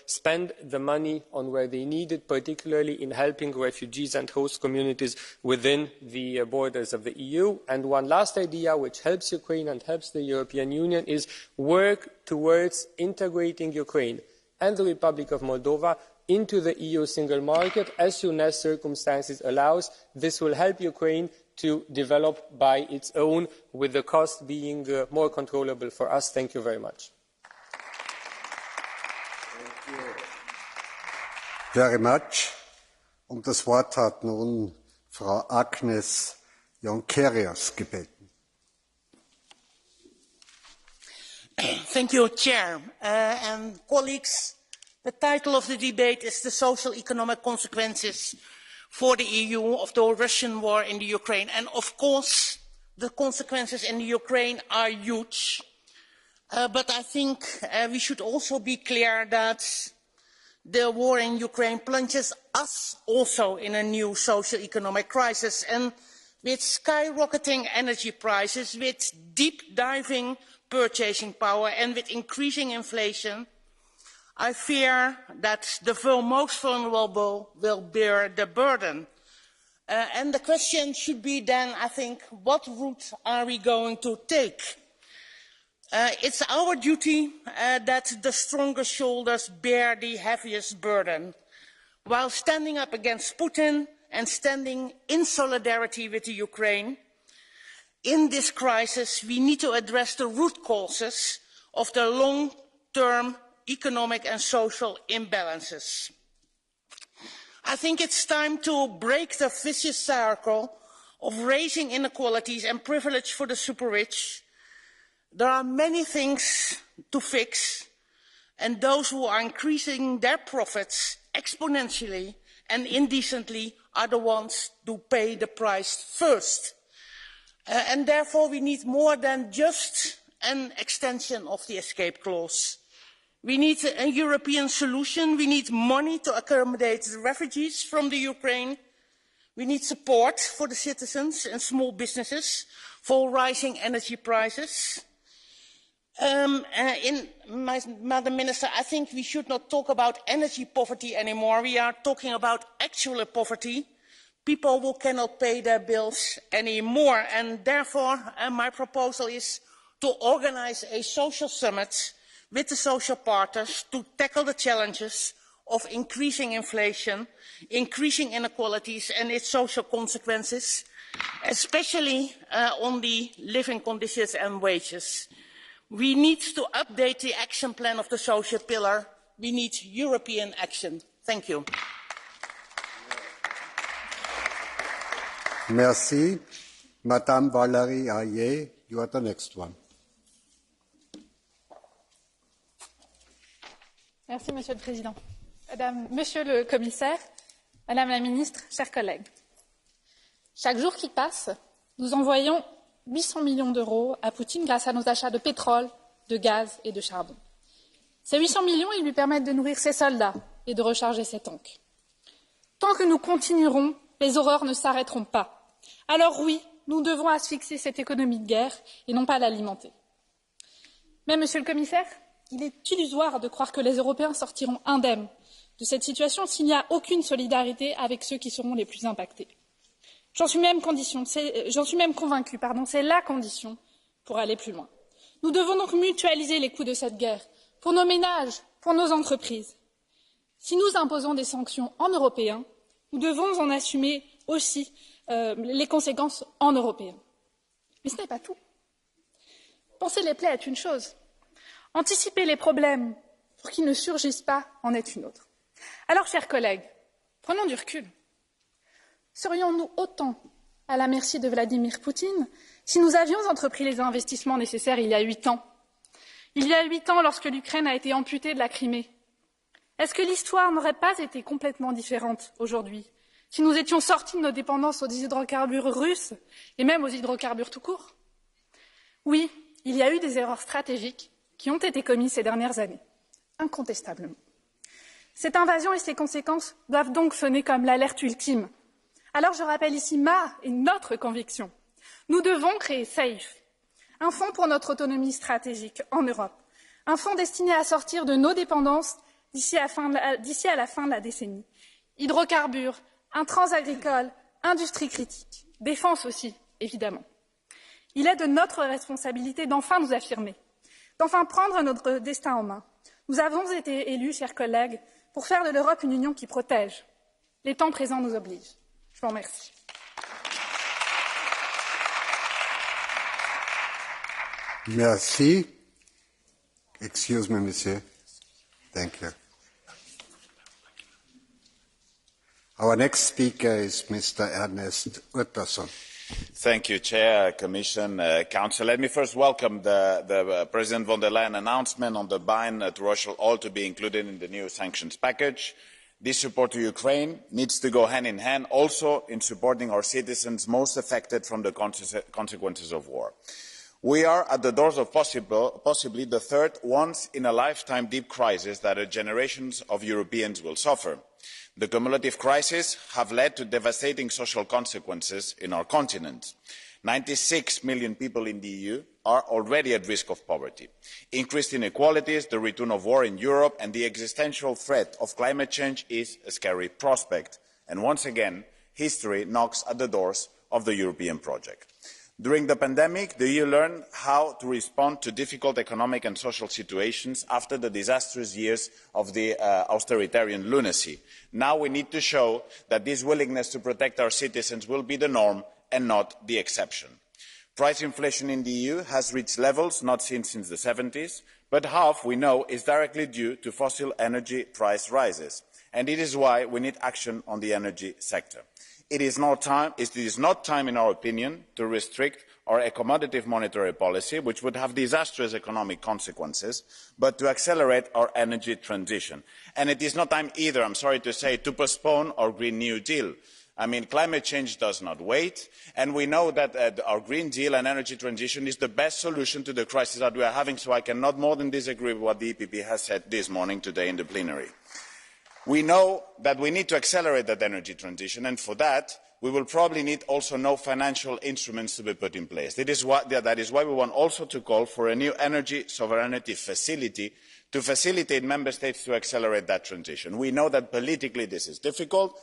spend the money on where they need it, particularly in helping refugees and host communities within the borders of the EU. And one last idea which helps Ukraine and helps the European Union is work towards integrating Ukraine and the Republic of Moldova into the EU single market as soon as circumstances allow. This will help Ukraine to develop by its own, with the cost being more controllable for us. Thank you very much. Thank you very much. Das Wort hat nun Frau Agnes Jongerius gebeten. Thank you, Chair. And colleagues, the title of the debate is the social economic consequences for the EU of the Russian war in the Ukraine. And of course, the consequences in the Ukraine are huge. But I think we should also be clear that the war in Ukraine plunges us also in a new socio-economic crisis. And with skyrocketing energy prices, with deep diving purchasing power, and with increasing inflation, I fear that the most vulnerable will bear the burden. And the question should be then, I think, what route are we going to take? It's our duty that the strongest shoulders bear the heaviest burden. While standing up against Putin and standing in solidarity with the Ukraine, in this crisis we need to address the root causes of the long-term economic and social imbalances. I think it's time to break the vicious circle of raising inequalities and privilege for the super rich. There are many things to fix, and those who are increasing their profits exponentially and indecently are the ones to pay the price first. And therefore we need more than just an extension of the escape clause. We need a European solution. We need money to accommodate the refugees from the Ukraine. We need support for the citizens and small businesses for rising energy prices. Madam Minister, I think we should not talk about energy poverty anymore. We are talking about actual poverty. People who cannot pay their bills anymore. And therefore, my proposal is to organize a social summit with the social partners to tackle the challenges of increasing inflation, increasing inequalities and its social consequences, especially on the living conditions and wages. We need to update the action plan of the social pillar. We need European action. Thank you. Merci. Madame Valérie Ayé, you are the next one. Merci, Monsieur le Président. Monsieur le Commissaire, Madame la Ministre, chers collègues. Chaque jour qui passe, nous envoyons 800 millions d'euros à Poutine grâce à nos achats de pétrole, de gaz et de charbon. Ces 800 millions, ils lui permettent de nourrir ses soldats et de recharger ses tanks. Tant que nous continuerons, les horreurs ne s'arrêteront pas. Alors oui, nous devons asphyxier cette économie de guerre et non pas l'alimenter. Mais, Monsieur le Commissaire, il est illusoire de croire que les Européens sortiront indemnes de cette situation s'il n'y a aucune solidarité avec ceux qui seront les plus impactés. J'en suis même convaincue, c'est la condition pour aller plus loin. Nous devons donc mutualiser les coûts de cette guerre pour nos ménages, pour nos entreprises. Si nous imposons des sanctions en Européens, nous devons en assumer aussi les conséquences en Européens. Mais ce n'est pas tout. Penser les plaies est une chose. Anticiper les problèmes pour qu'ils ne surgissent pas en est une autre. Alors, chers collègues, prenons du recul. Serions-nous autant à la merci de Vladimir Poutine si nous avions entrepris les investissements nécessaires il y a 8 ans? Il y a 8 ans, lorsque l'Ukraine a été amputée de la Crimée. Est-ce que l'histoire n'aurait pas été complètement différente aujourd'hui si nous étions sortis de nos dépendances aux hydrocarbures russes et même aux hydrocarbures tout court? Oui, il y a eu des erreurs stratégiques qui ont été commises ces dernières années, incontestablement. Cette invasion et ses conséquences doivent donc sonner comme l'alerte ultime. Alors je rappelle ici ma et notre conviction. Nous devons créer SAFE, un fonds pour notre autonomie stratégique en Europe, un fonds destiné à sortir de nos dépendances d'ici à la fin de la décennie. Hydrocarbures, intrants agricoles, industrie critique, défense aussi, évidemment. Il est de notre responsabilité d'enfin nous affirmer, d'enfin prendre notre destin en main. Nous avons été élus, chers collègues, pour faire de l'Europe une union qui protège. Les temps présents nous obligent. Je vous remercie. Merci. Excuse me, monsieur. Thank you. Our next speaker is Mr. Ernest Ursula. Thank you, Chair, Commission, Council. Let me first welcome the President von der Leyen announcement on the ban to Russian oil to be included in the new sanctions package. This support to Ukraine needs to go hand in hand also in supporting our citizens most affected from the consequences of war. We are at the doors of possibly the third once-in-a-lifetime deep crisis that generations of Europeans will suffer. The cumulative crises have led to devastating social consequences in our continent. 96 million people in the EU are already at risk of poverty. Increased inequalities, the return of war in Europe and the existential threat of climate change is a scary prospect. And once again, history knocks at the doors of the European project. During the pandemic, the EU learned how to respond to difficult economic and social situations after the disastrous years of the authoritarian lunacy. Now we need to show that this willingness to protect our citizens will be the norm and not the exception. Price inflation in the EU has reached levels not seen since the 70s, but half, we know, is directly due to fossil energy price rises. And it is why we need action on the energy sector. It is not time, in our opinion, to restrict our accommodative monetary policy, which would have disastrous economic consequences, but to accelerate our energy transition. And it is not time either, I'm sorry to say, to postpone our Green New Deal. I mean, climate change does not wait, and we know that our Green Deal and energy transition is the best solution to the crisis that we are having, so I cannot more than disagree with what the EPP has said this morning today in the plenary. We know that we need to accelerate that energy transition, and for that, we will probably need also no financial instruments to be put in place. That is why we want also to call for a new energy sovereignty facility to facilitate member states to accelerate that transition. We know that politically this is difficult.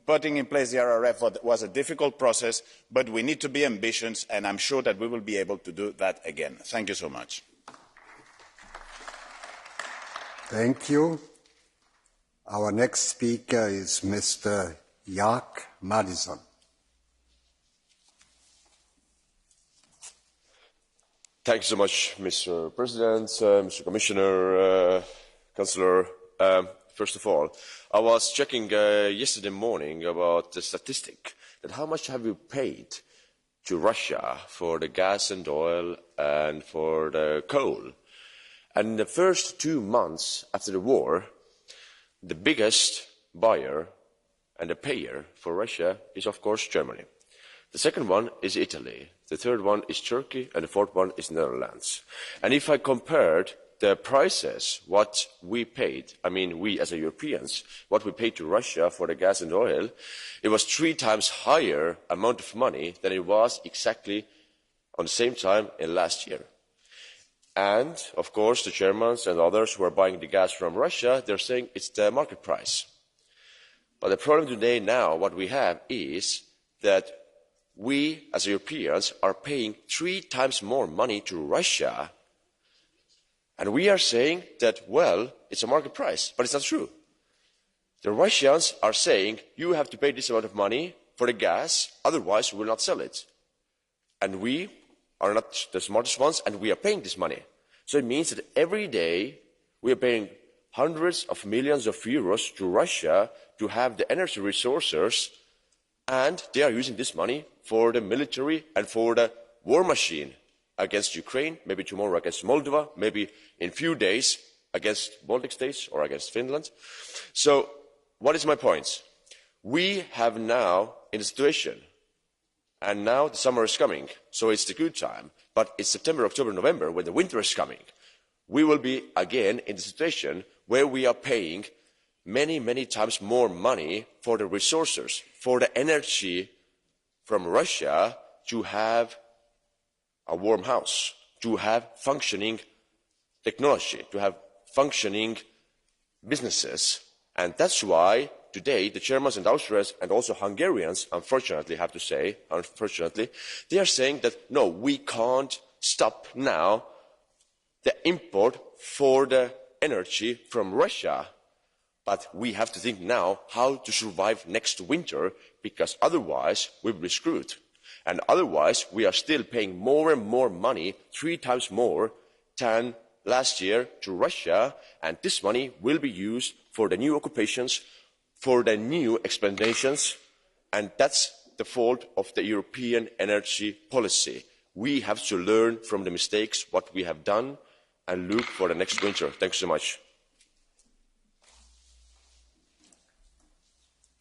Putting in place the RRF was a difficult process, but we need to be ambitious, and I'm sure that we will be able to do that again. Thank you so much. Thank you. Our next speaker is Mr. Jörg Madison. Thank you so much, Mr. President, Mr. Commissioner, Councillor. First of all, I was checking yesterday morning about the statistic that how much have you paid to Russia for the gas and oil and for the coal. And in the first 2 months after the war, the biggest buyer and the payer for Russia is, of course, Germany. The second one is Italy. The third one is Turkey. And the fourth one is Netherlands. And if I compared the prices, what we paid, I mean we as Europeans, what we paid to Russia for the gas and oil, it was 3 times higher amount of money than it was exactly on the same time in last year. And, of course, the Germans and others who are buying the gas from Russia, they're saying it's the market price. But the problem today now, what we have is that we, as Europeans, are paying 3 times more money to Russia. And we are saying that, well, it's a market price, but it's not true. The Russians are saying, you have to pay this amount of money for the gas, otherwise we will not sell it. And we are not the smartest ones, and we are paying this money. So it means that every day we are paying hundreds of millions of euros to Russia to have the energy resources, and they are using this money for the military and for the war machine against Ukraine, maybe tomorrow against Moldova, maybe in a few days against Baltic states or against Finland. So what is my point? We have now in a situation, and now the summer is coming, so it's the good time, but it's September, October, November, when the winter is coming. We will be again in the situation where we are paying many, many times more money for the resources, for the energy from Russia to have a warm house, to have functioning technology, to have functioning businesses. And that's why today the Germans and Austrians and also Hungarians, unfortunately, have to say, unfortunately, they are saying that no, we can't stop now the import for the energy from Russia. But we have to think now how to survive next winter, because otherwise we will be screwed. And otherwise we are still paying more and more money, 3 times more than last year, to Russia, and this money will be used for the new occupations, for the new explanations, and that's the fault of the European energy policy. We have to learn from the mistakes, what we have done, and look for the next winter. Thanks so much.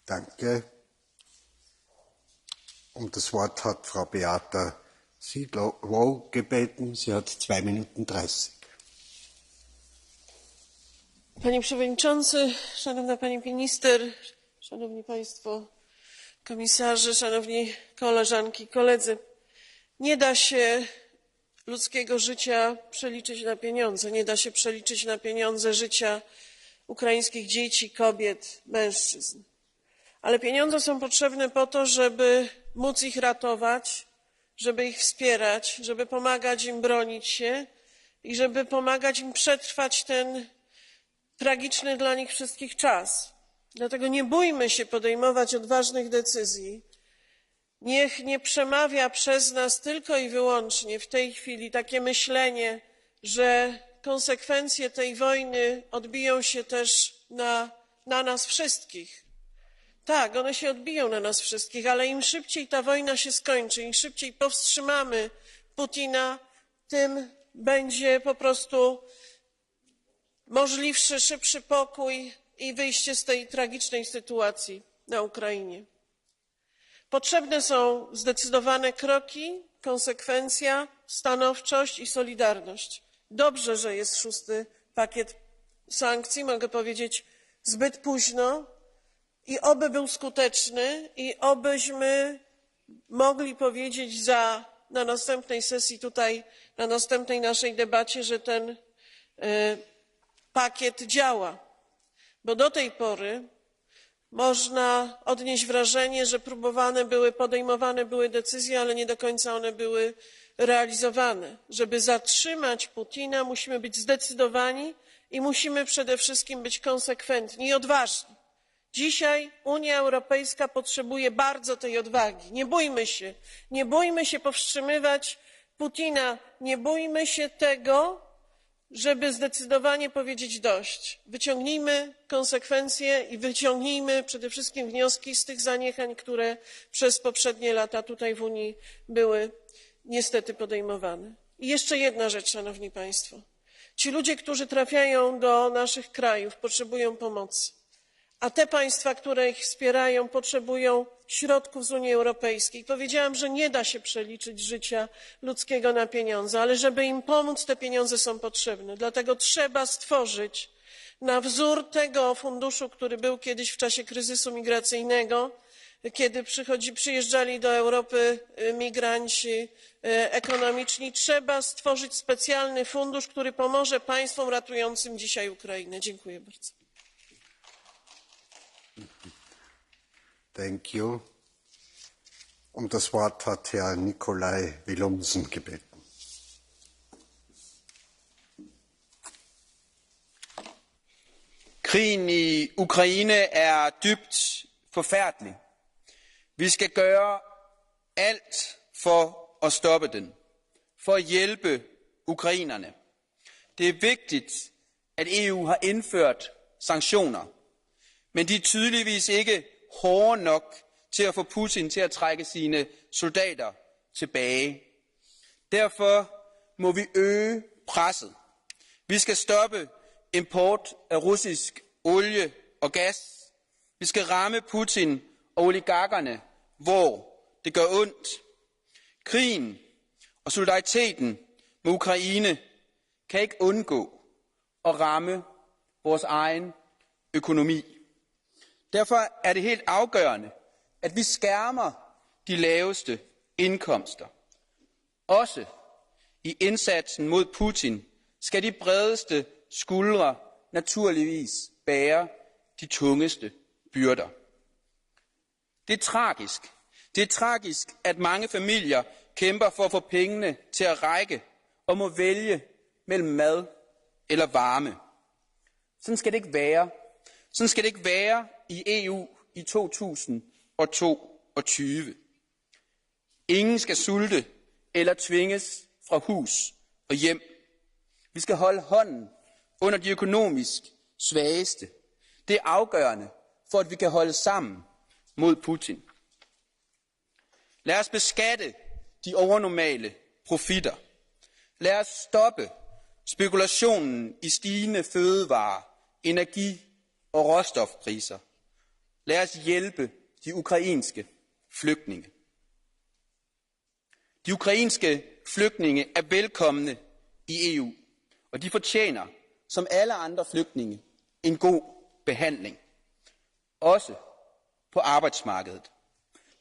Danke. Das Wort hat Frau Beata Szydło gebeten. Sie hat 2 Minuten 30. Panie Przewodniczący, Szanowna Pani Minister, Szanowni Państwo Komisarze, Szanowni Koleżanki i Koledzy. Nie da się ludzkiego życia przeliczyć na pieniądze. Nie da się przeliczyć na pieniądze życia ukraińskich dzieci, kobiet, mężczyzn. Ale pieniądze są potrzebne po to, żeby móc ich ratować, żeby ich wspierać, żeby pomagać im bronić się i żeby pomagać im przetrwać ten tragiczny dla nich wszystkich czas. Dlatego nie bójmy się podejmować odważnych decyzji. Niech nie przemawia przez nas tylko i wyłącznie w tej chwili takie myślenie, że konsekwencje tej wojny odbiją się też na nas wszystkich. Tak, one się odbiją na nas wszystkich, ale im szybciej ta wojna się skończy, im szybciej powstrzymamy Putina, tym będzie po prostu możliwszy szybszy pokój i wyjście z tej tragicznej sytuacji na Ukrainie. Potrzebne są zdecydowane kroki, konsekwencja, stanowczość i solidarność. Dobrze, że jest 6. pakiet sankcji, mogę powiedzieć zbyt późno i oby był skuteczny i obyśmy mogli powiedzieć na następnej sesji tutaj, na następnej naszej debacie, że ten pakiet działa, bo do tej pory można odnieść wrażenie, że podejmowane były decyzje, ale nie do końca one były realizowane. Żeby zatrzymać Putina, musimy być zdecydowani i musimy przede wszystkim być konsekwentni i odważni. Dzisiaj Unia Europejska potrzebuje bardzo tej odwagi. Nie bójmy się powstrzymywać Putina, nie bójmy się tego, żeby zdecydowanie powiedzieć dość. Wyciągnijmy konsekwencje i wyciągnijmy przede wszystkim wnioski z tych zaniechań, które przez poprzednie lata tutaj w Unii były niestety podejmowane. I jeszcze jedna rzecz, Szanowni Państwo. Ci ludzie, którzy trafiają do naszych krajów, potrzebują pomocy. A te państwa, które ich wspierają, potrzebują środków z Unii Europejskiej. Powiedziałam, że nie da się przeliczyć życia ludzkiego na pieniądze, ale żeby im pomóc, te pieniądze są potrzebne. Dlatego trzeba stworzyć na wzór tego funduszu, który był kiedyś w czasie kryzysu migracyjnego, kiedy przyjeżdżali do Europy migranci ekonomiczni, trzeba stworzyć specjalny fundusz, który pomoże państwom ratującym dzisiaj Ukrainę. Dziękuję bardzo. Thank you. Das Wort hat Herr Nikolai Willumsen gebeten. Krigen i Ukraine er dybt forfærdelig. Vi skal gøre alt for at stoppe den, for at hjælpe ukrainerne. Det er vigtigt, at EU har indført sanktioner, men de er tydeligvis ikke hårde nok til at få Putin til at trække sine soldater tilbage. Derfor må vi øge presset. Vi skal stoppe import af russisk olie og gas. Vi skal ramme Putin og oligarkerne, hvor det gør ondt. Krigen og solidariteten med Ukraine kan ikke undgå at ramme vores egen økonomi. Derfor er det helt afgørende, at vi skærmer de laveste indkomster. Også i indsatsen mod Putin skal de bredeste skuldre naturligvis bære de tungeste byrder. Det er tragisk. Det er tragisk, at mange familier kæmper for at få pengene til at række og må vælge mellem mad eller varme. Sådan skal det ikke være. Sådan skal det ikke være i EU i 2022. Ingen skal sulte eller tvinges fra hus og hjem. Vi skal holde hånden under de økonomisk svageste. Det er afgørende for, at vi kan holde sammen mod Putin. Lad os beskatte de overnormale profitter. Lad os stoppe spekulationen i stigende fødevarer, energi og råstofpriser. Lad os hjælpe de ukrainske flygtninge. De ukrainske flygtninge er velkomne i EU, og de fortjener, som alle andre flygtninge, en god behandling. Også på arbejdsmarkedet.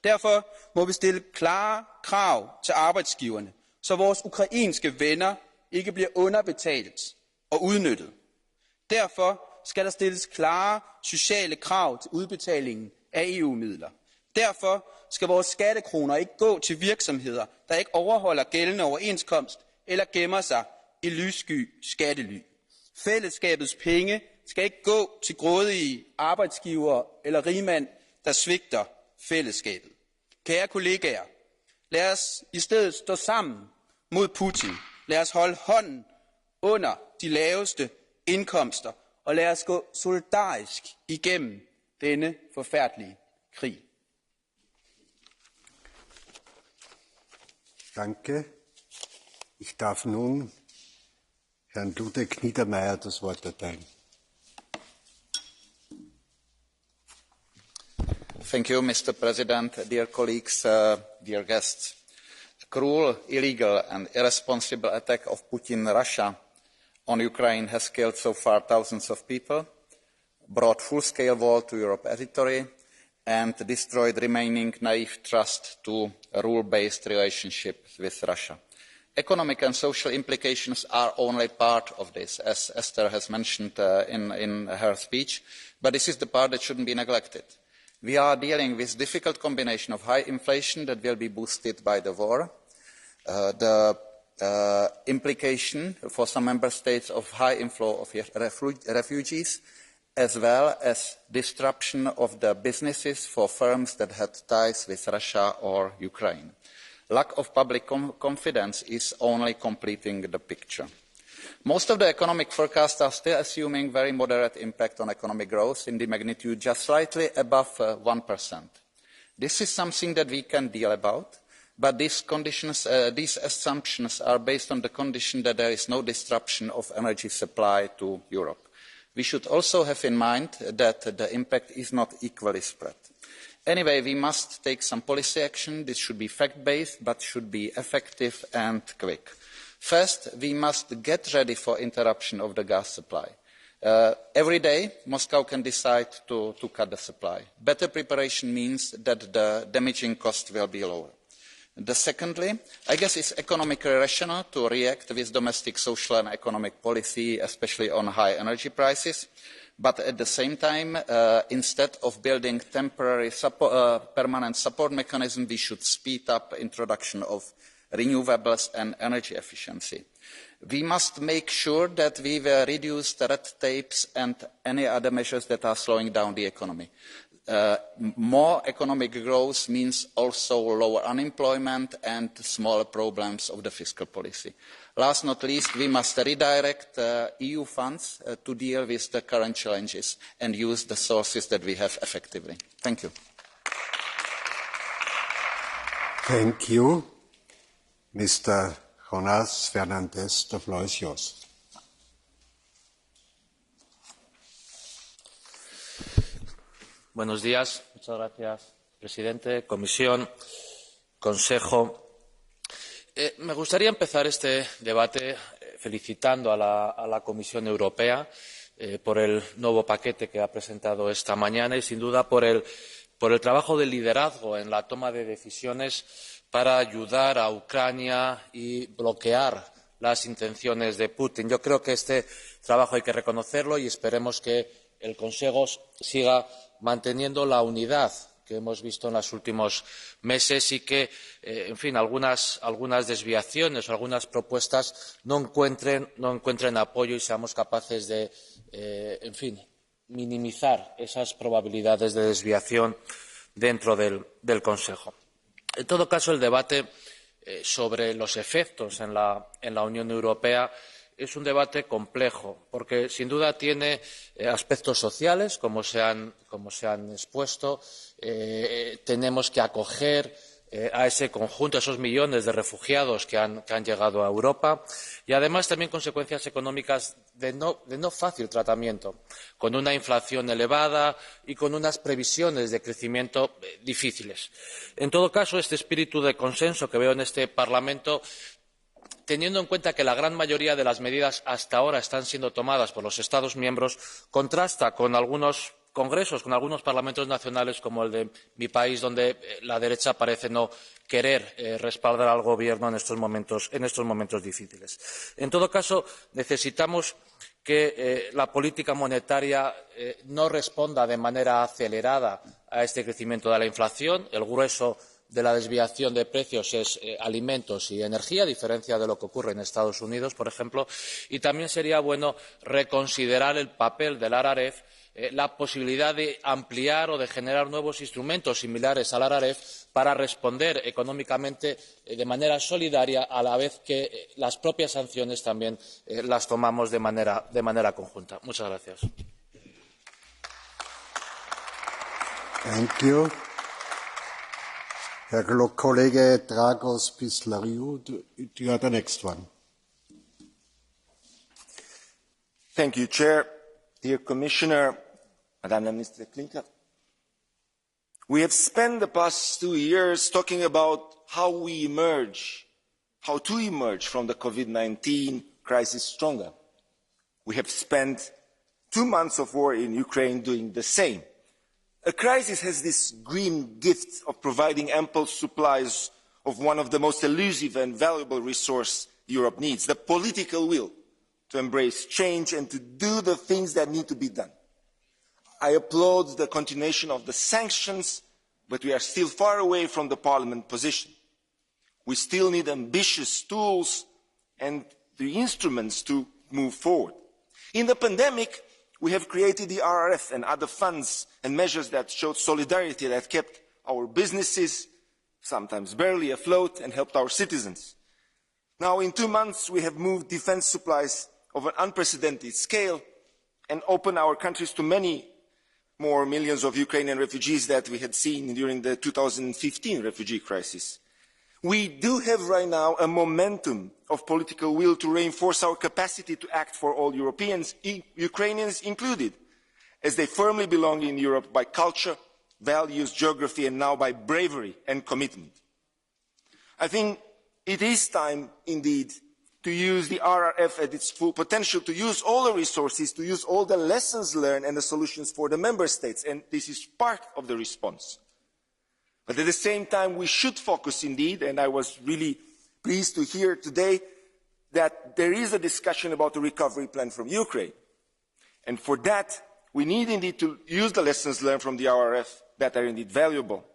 Derfor må vi stille klare krav til arbejdsgiverne, så vores ukrainske venner ikke bliver underbetalt og udnyttet. Derfor skal der stilles klare sociale krav til udbetalingen af EU-midler. Derfor skal vores skattekroner ikke gå til virksomheder, der ikke overholder gældende overenskomst eller gemmer sig i lyssky skattely. Fællesskabets penge skal ikke gå til grådige arbejdsgivere eller rigmænd, der svigter fællesskabet. Kære kollegaer, lad os i stedet stå sammen mod Putin. Lad os holde hånden under de laveste indkomster, og lad os gå solidarisk igennem denne forfærdelige krig. Danke. Ich darf nun Herrn Ludek Niedermayer das Wort erteilen. Thank you, Mr. President, dear colleagues, dear guests. A cruel, illegal and irresponsible attack of Putin Russia on Ukraine has killed so far thousands of people, brought full-scale war to Europe's territory, and destroyed remaining naive trust to a rule-based relationship with Russia. Economic and social implications are only part of this, as Esther has mentioned in her speech, but this is the part that shouldn't be neglected. We are dealing with a difficult combination of high inflation that will be boosted by the war, the implication for some member states of high inflow of refugees, as well as disruption of the businesses for firms that had ties with Russia or Ukraine. Lack of public confidence is only completing the picture. Most of the economic forecasts are still assuming very moderate impact on economic growth in the magnitude just slightly above 1%. This is something that we can deal about, but these assumptions are based on the condition that there is no disruption of energy supply to Europe. We should also have in mind that the impact is not equally spread. Anyway, we must take some policy action. This should be fact-based, but should be effective and quick. First, we must get ready for interruption of the gas supply. Every day, Moscow can decide to cut the supply. Better preparation means that the damaging cost will be lower. Secondly, I guess it's economically rational to react with domestic social and economic policy, especially on high energy prices. But at the same time, instead of building temporary permanent support mechanism, we should speed up introduction of renewables and energy efficiency. We must make sure that we will reduce the red tapes and any other measures that are slowing down the economy. More economic growth means also lower unemployment and smaller problems of the fiscal policy. Last but not least, we must redirect EU funds to deal with the current challenges and use the sources that we have effectively. Thank you. Thank you. Mr. Jonas Fernandez, the floor is yours. Buenos días. Muchas gracias, presidente, comisión, consejo. Me gustaría empezar este debate felicitando a la Comisión Europea por el nuevo paquete que ha presentado esta mañana y, sin duda, por el trabajo de liderazgo en la toma de decisiones para ayudar a Ucrania y bloquear las intenciones de Putin. Yo creo que este trabajo hay que reconocerlo y esperemos que el Consejo siga manteniendo la unidad que hemos visto en los últimos meses y que, en fin, algunas desviaciones o algunas propuestas no encuentren apoyo y seamos capaces de, en fin, minimizar esas probabilidades de desviación dentro del Consejo. En todo caso, el debate sobre los efectos en la Unión Europea es un debate complejo, porque sin duda tiene aspectos sociales, como se han expuesto. Tenemos que acoger a ese conjunto, a esos millones de refugiados que han llegado a Europa, y además también consecuencias económicas de no fácil tratamiento, con una inflación elevada y con unas previsiones de crecimiento difíciles. En todo caso, este espíritu de consenso que veo en este Parlamento, teniendo en cuenta que la gran mayoría de las medidas hasta ahora están siendo tomadas por los Estados miembros, contrasta con algunos congresos, con algunos parlamentos nacionales como el de mi país, donde la derecha parece no querer respaldar al Gobierno en estos momentos difíciles. En todo caso, necesitamos que la política monetaria no responda de manera acelerada a este crecimiento de la inflación. El grueso de la desviación de precios es alimentos y energía, a diferencia de lo que ocurre en Estados Unidos, por ejemplo, y también sería bueno reconsiderar el papel del ARAREF, la posibilidad de ampliar o de generar nuevos instrumentos similares al ARAREF para responder económicamente de manera solidaria, a la vez que las propias sanciones también las tomamos de manera conjunta. Muchas gracias. Thank you. Herr Kollege Dragos Pislariu, you are the next one. Thank you, Chair. Dear Commissioner, Madame la Ministre Klinker, we have spent the past 2 years talking about how to emerge from the COVID-19 crisis stronger. We have spent 2 months of war in Ukraine doing the same. A crisis has this grim gift of providing ample supplies of one of the most elusive and valuable resources Europe needs, the political will to embrace change and to do the things that need to be done. I applaud the continuation of the sanctions, but we are still far away from the Parliament position. We still need ambitious tools and the instruments to move forward. In the pandemic, we have created the RRF and other funds and measures that showed solidarity, that kept our businesses, sometimes barely afloat, and helped our citizens. Now, in 2 months, we have moved defence supplies of an unprecedented scale and opened our countries to many more millions of Ukrainian refugees that we had seen during the 2015 refugee crisis. We do have right now a momentum of political will to reinforce our capacity to act for all Europeans, Ukrainians included, as they firmly belong in Europe by culture, values, geography, and now by bravery and commitment. I think it is time, indeed, to use the RRF at its full potential, to use all the resources, to use all the lessons learned and the solutions for the member states, and this is part of the response. But at the same time, we should focus indeed, and I was really pleased to hear today that there is a discussion about the recovery plan from Ukraine. And for that, we need indeed to use the lessons learned from the RRF that are indeed valuable.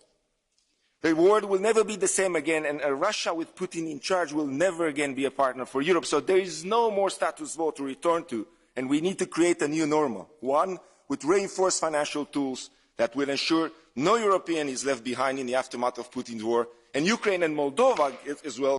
The world will never be the same again, and a Russia with Putin in charge will never again be a partner for Europe. So there is no more status quo to return to, and we need to create a new normal, one with reinforced financial tools that will ensure no European is left behind in the aftermath of Putin's war, and Ukraine and Moldova as well